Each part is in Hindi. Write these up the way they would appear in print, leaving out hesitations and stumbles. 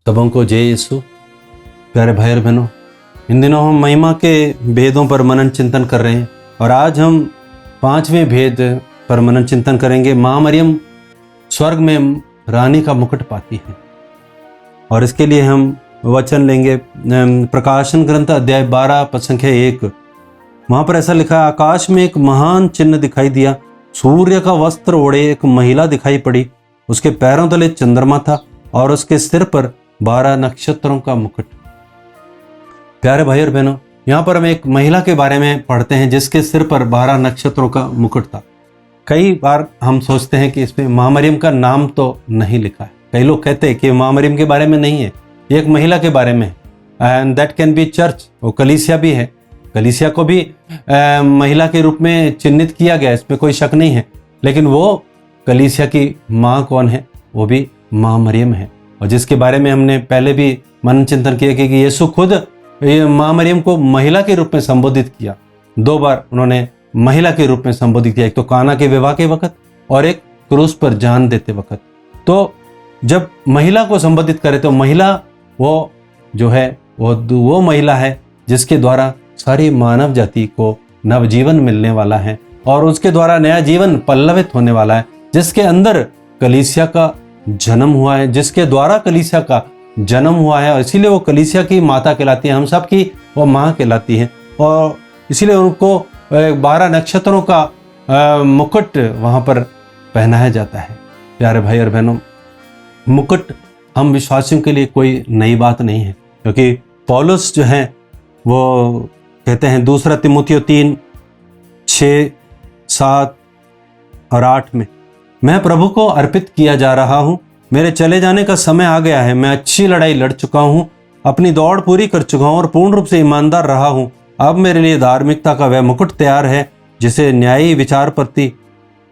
सबों को जय यीशु। प्यारे भाई और बहनों, इन दिनों हम महिमा के भेदों पर मनन चिंतन कर रहे हैं और आज हम 5वें भेद पर मनन चिंतन करेंगे। माँ मरियम स्वर्ग में रानी का मुकुट पाती है और इसके लिए हम वचन लेंगे प्रकाशन ग्रंथ अध्याय 12 पद संख्या 1। वहाँ पर ऐसा लिखा है, आकाश में एक महान चिन्ह दिखाई दिया, सूर्य का वस्त्र ओढ़े एक महिला दिखाई पड़ी, उसके पैरों तले चंद्रमा था और उसके सिर पर 12 नक्षत्रों का मुकुट। प्यारे भाई और बहनों, यहाँ पर हम एक महिला के बारे में पढ़ते हैं जिसके सिर पर 12 नक्षत्रों का मुकुट था। कई बार हम सोचते हैं कि इसमें माँ मरियम का नाम तो नहीं लिखा है। कई लोग कहते हैं कि माँ मरियम के बारे में नहीं है, ये एक महिला के बारे में है। And that can be church, वो कलीसिया भी है। कलीसिया को भी महिला के रूप में चिन्हित किया गया, इसमें कोई शक नहीं है। लेकिन वो कलीसिया की माँ कौन है? वो भी माँ मरियम है, और जिसके बारे में हमने पहले भी मनन चिंतन किया कि यीशु खुद माँ मरियम को महिला के रूप में संबोधित किया। 2 बार उन्होंने महिला के रूप में संबोधित किया, एक तो काना के विवाह के वक्त और एक क्रूस पर जान देते वक्त। तो जब महिला को संबोधित करे तो महिला वो जो है वो महिला है जिसके द्वारा सारी मानव जाति को नवजीवन मिलने वाला है और उसके द्वारा नया जीवन पल्लवित होने वाला है, जिसके अंदर कलीसिया का जन्म हुआ है, जिसके द्वारा कलीसिया का जन्म हुआ है, और इसीलिए वो कलीसिया की माता कहलाती है, हम सब की वो माँ कहलाती है। और इसीलिए उनको 12 नक्षत्रों का मुकुट वहाँ पर पहनाया जाता है। प्यारे भाई और बहनों, मुकुट हम विश्वासियों के लिए कोई नई बात नहीं है, क्योंकि पौलुस जो है वो कहते हैं 2 तिमुथियो 3:6, 7 और 8 में, मैं प्रभु को अर्पित किया जा रहा हूँ, मेरे चले जाने का समय आ गया है, मैं अच्छी लड़ाई लड़ चुका हूँ, अपनी दौड़ पूरी कर चुका हूँ और पूर्ण रूप से ईमानदार रहा हूँ। अब मेरे लिए धार्मिकता का वह मुकुट तैयार है जिसे न्यायी विचार प्रति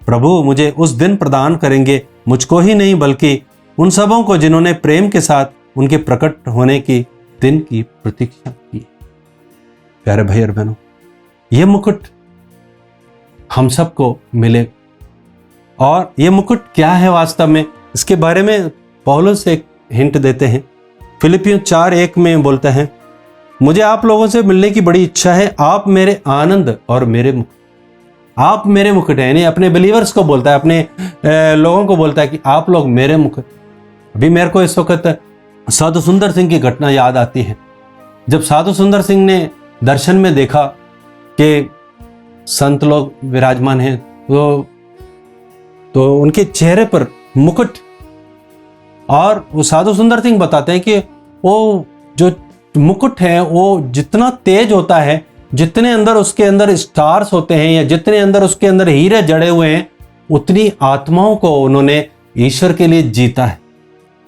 प्रभु मुझे उस दिन प्रदान करेंगे, मुझको ही नहीं बल्कि उन सबों को जिन्होंने प्रेम के साथ उनके प्रकट होने की दिन की प्रतीक्षा की। प्यारे भाई और बहनों, यह मुकुट हम सबको मिले, और ये मुकुट क्या है वास्तव में, इसके बारे में पौलुस एक हिंट देते हैं। फिलिपियों 4:1 में बोलते हैं, मुझे आप लोगों से मिलने की बड़ी इच्छा है, आप मेरे आनंद और मेरे मुकुट। आप मेरे मुकुट है, यानी अपने बिलीवर्स को बोलता है, अपने लोगों को बोलता है कि आप लोग मेरे मुकुट। अभी मेरे को इस वक्त साधु सुंदर सिंह की घटना याद आती है। जब साधु सुंदर सिंह ने दर्शन में देखा कि संत लोग विराजमान हैं, तो उनके चेहरे पर मुकुट, और वो साधु सुंदर सिंह बताते हैं कि वो जो मुकुट है वो जितना तेज होता है, जितने अंदर उसके अंदर स्टार्स होते हैं या जितने अंदर उसके अंदर हीरे जड़े हुए हैं, उतनी आत्माओं को उन्होंने ईश्वर के लिए जीता है।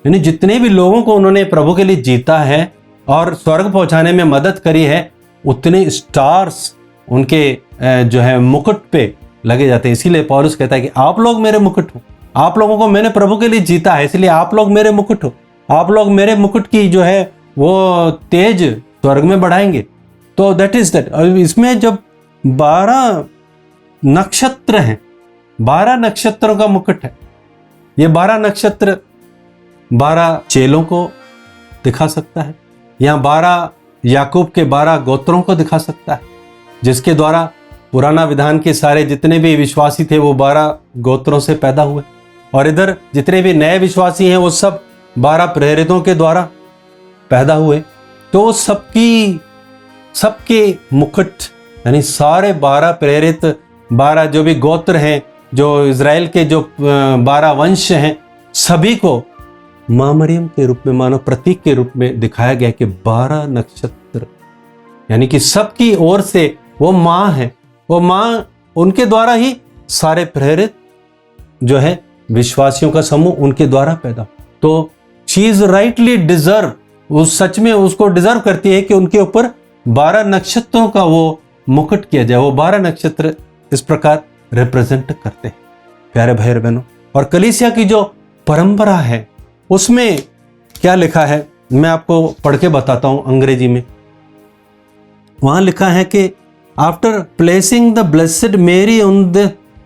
यानी जितने भी लोगों को उन्होंने प्रभु के लिए जीता है और स्वर्ग पहुंचाने में मदद करी है, उतने स्टार्स उनके जो है मुकुट पे लगे जाते हैं। इसीलिए पौलुस कहता है कि आप लोग मेरे मुकुट हो, आप लोगों को मैंने प्रभु के लिए जीता है, इसलिए आप लोग मेरे मुकुट हो। आप लोग मेरे मुकुट की जो है वो तेज स्वर्ग में बढ़ाएंगे। तो दैट इज दैट। इसमें जब 12 नक्षत्र हैं, 12 नक्षत्रों का मुकुट है, ये 12 नक्षत्र 12 चेलों को दिखा सकता है, या 12 याकूब के 12 गोत्रों को दिखा सकता है, जिसके द्वारा पुराना विधान के सारे जितने भी विश्वासी थे वो 12 गोत्रों से पैदा हुए, और इधर जितने भी नए विश्वासी हैं वो सब 12 प्रेरितों के द्वारा पैदा हुए। तो सबके मुकुट, यानी सारे 12 प्रेरित, 12 जो भी गोत्र हैं, जो इज़राइल के जो 12 वंश हैं, सभी को माँ मरियम के रूप में, मानो प्रतीक के रूप में दिखाया गया कि 12 नक्षत्र, यानी कि सबकी ओर से वो माँ है, वो माँ, उनके द्वारा ही सारे प्रेरित जो है विश्वासियों का समूह उनके द्वारा पैदा। तो शी इज राइटली डिजर्व, उस सच में उसको डिजर्व करती है कि उनके ऊपर 12 नक्षत्रों का वो मुकुट किया जाए। वो 12 नक्षत्र इस प्रकार रिप्रेजेंट करते हैं। प्यारे भाई बहनों, और कलीसिया की जो परंपरा है उसमें क्या लिखा है मैं आपको पढ़ के बताता हूं अंग्रेजी में। वहां लिखा है कि आफ्टर प्लेसिंग द ब्लेसेड मेरी on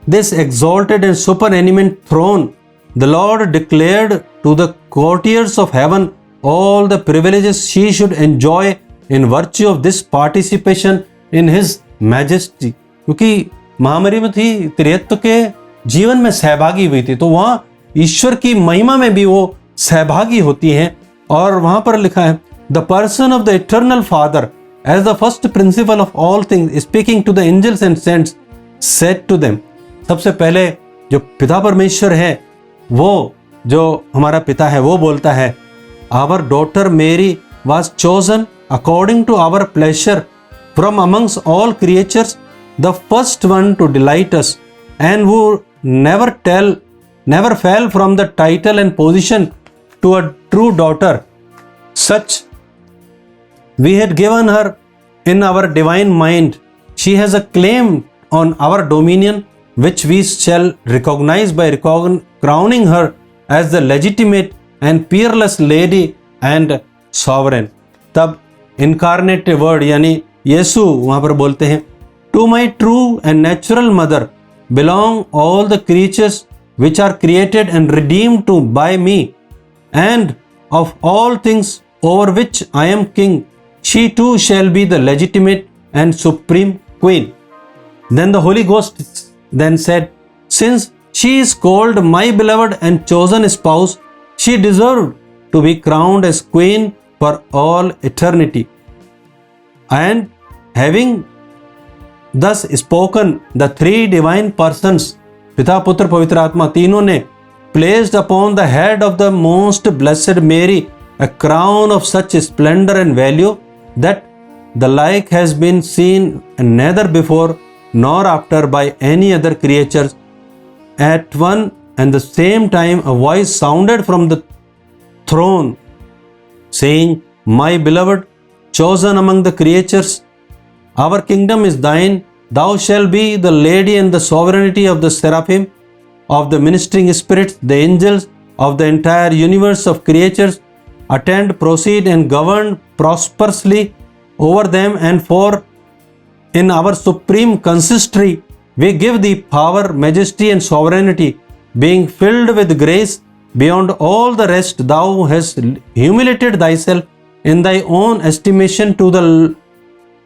this exalted and superanimate throne, the Lord declared to the courtiers of heaven all the privileges she should enjoy in virtue of this participation in his majesty. क्योंकि महामरियम थी त्रित्व के जीवन में सहभागी हुई थी, तो वहां ईश्वर की महिमा में भी वो सहभागी होती हैं। और वहां पर लिखा है, the person of the eternal father as the first principle of all things speaking to the angels and saints said to them. सबसे पहले जो पिता परमेश्वर है, वो जो हमारा पिता है, वो बोलता है, our daughter Mary was chosen according to our pleasure from amongst all creatures the first one to delight us and वो never fell from the title and position to a true daughter. Such we had given her in our divine mind. She has a claim on our dominion, which we shall recognize by crowning her as the legitimate and peerless lady and sovereign. तब incarnate word यानी यीशु वहां पर बोलते हैं, to my true and natural mother belong all the creatures which are created and redeemed to by me, and of all things over which I am king, she too shall be the legitimate and supreme queen. Then the Holy Ghost then said, since she is called my beloved and chosen spouse, she deserved to be crowned as queen for all eternity. And having thus spoken, the three divine persons, पिता पुत्र पवित्र आत्मा तीनों ने placed upon the head of the most blessed Mary a crown of such splendor and value that the like has been seen neither before nor after by any other creatures. At one and the same time a voice sounded from the throne saying, my beloved, chosen among the creatures, our kingdom is thine. Thou shalt be the lady and the sovereignty of the seraphim, of the ministering spirits, the angels, of the entire universe of creatures. Attend, proceed, and govern prosperously over them, and for in our supreme consistory we give thee power, majesty, and sovereignty, being filled with grace beyond all the rest. Thou hast humiliated thyself in thy own estimation to the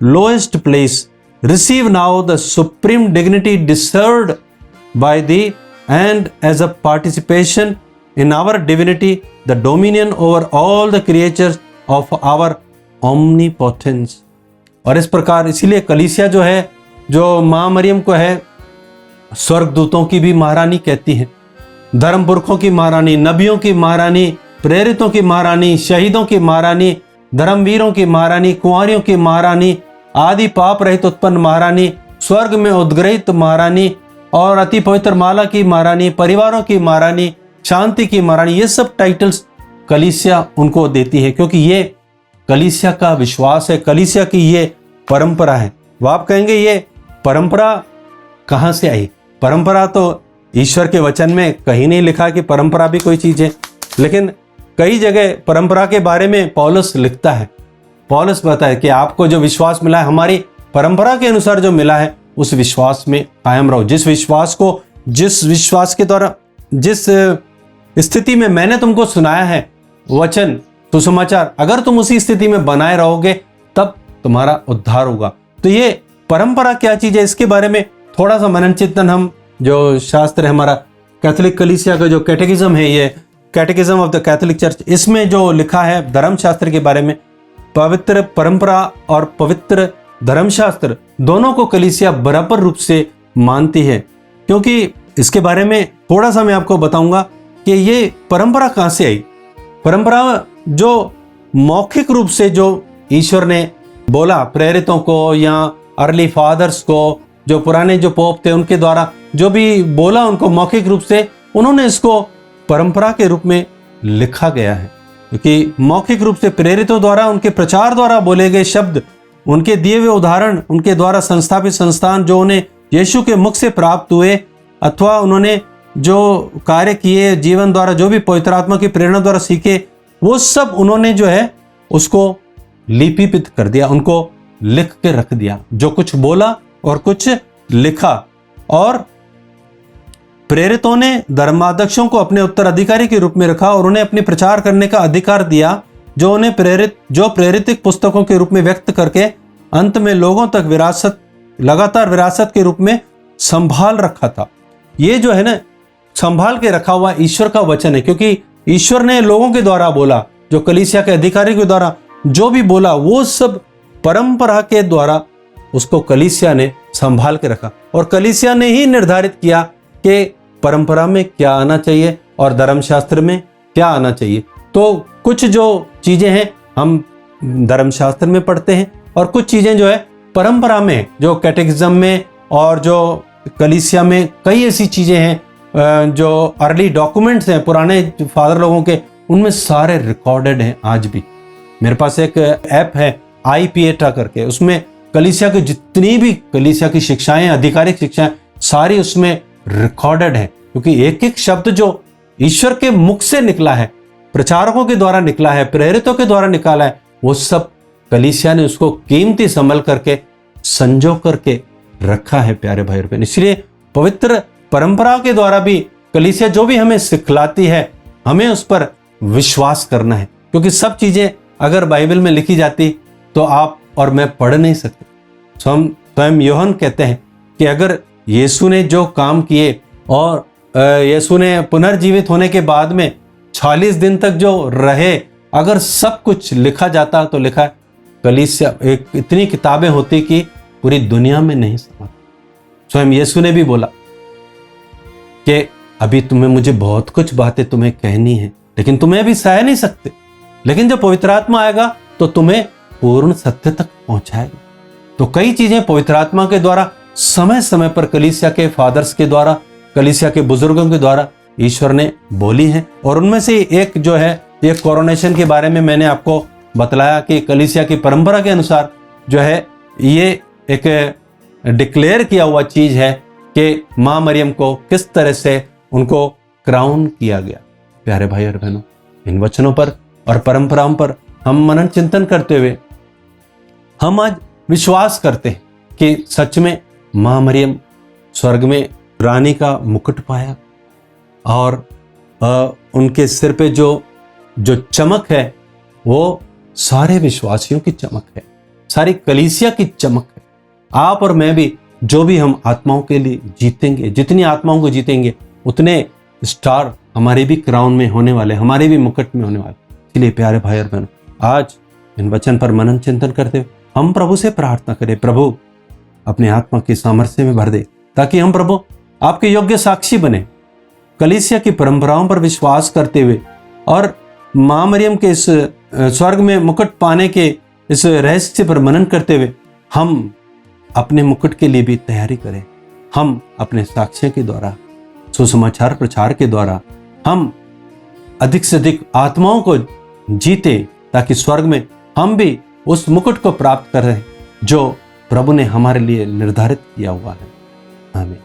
lowest place. Receive now the supreme dignity deserved by thee, and as a participation in our divinity, the dominion over all the creatures of our omnipotence. और इस प्रकार इसीलिए कलीसिया जो है, जो माँ मरियम को है, स्वर्गदूतों की भी महारानी कहती है, धर्म पुरखों की महारानी, नबियों की महारानी, प्रेरितों की महारानी, शहीदों की महारानी, धर्मवीरों की महारानी, कुंवारियों की महारानी, आदि पाप रहित उत्पन्न महारानी, स्वर्ग में उद्ग्रहित महारानी और अति पवित्र माला की महारानी, परिवारों की महारानी, शांति की महारानी, ये सब टाइटल्स कलीसिया उनको देती है, क्योंकि ये कलीसिया का विश्वास है, कलीसिया की ये परंपरा है। वो आप कहेंगे ये परंपरा कहाँ से आई? परंपरा तो ईश्वर के वचन में कहीं नहीं लिखा कि परंपरा भी कोई चीज है, लेकिन कई जगह परंपरा के बारे में पौलुस लिखता है। पौलुस बताता है कि आपको जो विश्वास मिला है, हमारी परंपरा के अनुसार जो मिला है, उस विश्वास में कायम रहो। जिस विश्वास के द्वारा, जिस स्थिति में मैंने तुमको सुनाया है वचन, सुसमाचार, अगर तुम उसी स्थिति में बनाए रहोगे तब तुम्हारा उद्धार होगा। तो ये परंपरा क्या चीज है, इसके बारे में थोड़ा सा मनन चिंतन हम, जो शास्त्र है हमारा कैथोलिक कलीसिया का जो कैटेकिज्म है, ये कैटेकिज्म ऑफ द कैथोलिक चर्च, इसमें जो लिखा है धर्मशास्त्र के बारे में, पवित्र परंपरा और पवित्र धर्मशास्त्र दोनों को कलीसिया बराबर रूप से मानती है। क्योंकि इसके बारे में थोड़ा सा मैं आपको बताऊंगा कि ये परंपरा कहां से आई। परंपरा जो मौखिक रूप से जो ईश्वर ने बोला प्रेरितों को या अर्ली फादर्स को, जो पुराने जो पोप थे उनके द्वारा जो भी बोला उनको मौखिक रूप से, उन्होंने इसको परंपरा के रूप में लिखा गया है। क्योंकि मौखिक रूप से प्रेरितों द्वारा, उनके प्रचार द्वारा बोले गए शब्द, उनके दिए हुए उदाहरण, उनके द्वारा संस्थापित संस्थान जो उन्हें यीशु के मुख से प्राप्त हुए, अथवा उन्होंने जो कार्य किए जीवन द्वारा, जो भी पवित्र आत्मा की प्रेरणा द्वारा सीखे, वो सब उन्होंने जो है उसको लिपिबद्ध कर दिया, उनको लिख के रख दिया, जो कुछ बोला और कुछ लिखा। और प्रेरितों ने धर्माध्यक्षों को अपने उत्तराधिकारी के रूप में रखा और उन्हें अपने प्रचार करने का अधिकार दिया जो प्रेरित पुस्तकों के रूप में व्यक्त करके अंत में लोगों तक लगातार विरासत के रूप में संभाल रखा था। ये जो है ना, संभाल के रखा हुआ ईश्वर का वचन है, क्योंकि ईश्वर ने लोगों के द्वारा बोला, जो कलीसिया के अधिकारी के द्वारा जो भी बोला वो सब परंपरा के द्वारा उसको कलीसिया ने संभाल के रखा, और कलीसिया ने ही निर्धारित किया कि परंपरा में क्या आना चाहिए और धर्मशास्त्र में क्या आना चाहिए। तो कुछ जो चीजें हैं हम धर्मशास्त्र में पढ़ते हैं, और कुछ चीजें जो है परंपरा में, जो कैटेकिज्म में और जो कलीसिया में कई ऐसी चीजें हैं जो अर्ली डॉक्यूमेंट्स हैं पुराने फादर लोगों के, उनमें सारे रिकॉर्डेड हैं आज भी। मेरे पास एक ऐप है IPETA करके, उसमें कलीसिया की जितनी भी कलीसिया की शिक्षाएं, आधिकारिक शिक्षाएं, सारी उसमें रिकॉर्डेड है, क्योंकि एक एक शब्द जो ईश्वर के मुख से निकला है, प्रचारकों के द्वारा निकला है, प्रेरितों के द्वारा निकाला है, वो सब कलीसिया ने उसको कीमती संभल करके संजो करके रखा है प्यारे भाई और बहन। इसलिए पवित्र परंपरा के द्वारा भी कलीसिया जो भी हमें सिखलाती है, हमें उस पर विश्वास करना है, क्योंकि सब चीजें अगर बाइबल में लिखी जाती तो आप और मैं पढ़ नहीं सकते। स्वयं यूहन्ना कहते हैं कि अगर यीशु ने जो काम किए और यीशु ने पुनर्जीवित होने के बाद में 40 दिन तक जो रहे, अगर सब कुछ लिखा जाता तो लिखा है कलीसिया एक इतनी किताबें होती कि पूरी दुनिया में नहीं समा। स्वयं यीशु ने भी बोला कि अभी तुम्हें मुझे बहुत कुछ बातें तुम्हें कहनी है, लेकिन तुम्हें भी सह नहीं सकते, लेकिन जब पवित्र आत्मा आएगा तो तुम्हें पूर्ण सत्य तक पहुंचाएगा। तो कई चीजें पवित्र आत्मा के द्वारा समय समय पर कलीसिया के फादर्स के द्वारा, कलीसिया के बुजुर्गों के द्वारा ईश्वर ने बोली है, और उनमें से एक जो है ये कोरोनेशन के बारे में मैंने आपको बतलाया कि कलीसिया की परंपरा के अनुसार जो है ये एक डिक्लेयर किया हुआ चीज है कि मां मरियम को किस तरह से उनको क्राउन किया गया। प्यारे भाई और बहनों, इन वचनों पर और परंपराओं पर हम मनन चिंतन करते हुए हम आज विश्वास करते हैं कि सच में मां मरियम स्वर्ग में रानी का मुकुट पाया, और उनके सिर पे जो चमक है वो सारे विश्वासियों की चमक है, सारी कलीसिया की चमक है। आप और मैं भी जो भी हम आत्माओं के लिए जीतेंगे, जितनी आत्माओं को जीतेंगे उतने स्टार हमारे भी क्राउन में होने वाले, हमारे भी मुकुट में होने वाले। इसलिए प्यारे भाई और बहनों, आज इन वचन पर मनन चिंतन करते हुए हम प्रभु से प्रार्थना करें, प्रभु अपने आत्मा की सामर्थ्य में भर दे, ताकि हम प्रभु आपके योग्य साक्षी बने, कलीसिया की परंपराओं पर विश्वास करते हुए और मां मरियम के इस स्वर्ग में मुकुट पाने के इस रहस्य पर मनन करते हुए हम अपने मुकुट के लिए भी तैयारी करें। हम अपने साक्ष्य के द्वारा, सुसमाचार प्रचार के द्वारा हम अधिक से अधिक आत्माओं को जीते, ताकि स्वर्ग में हम भी उस मुकुट को प्राप्त करें जो प्रभु ने हमारे लिए निर्धारित किया हुआ है। आमीन।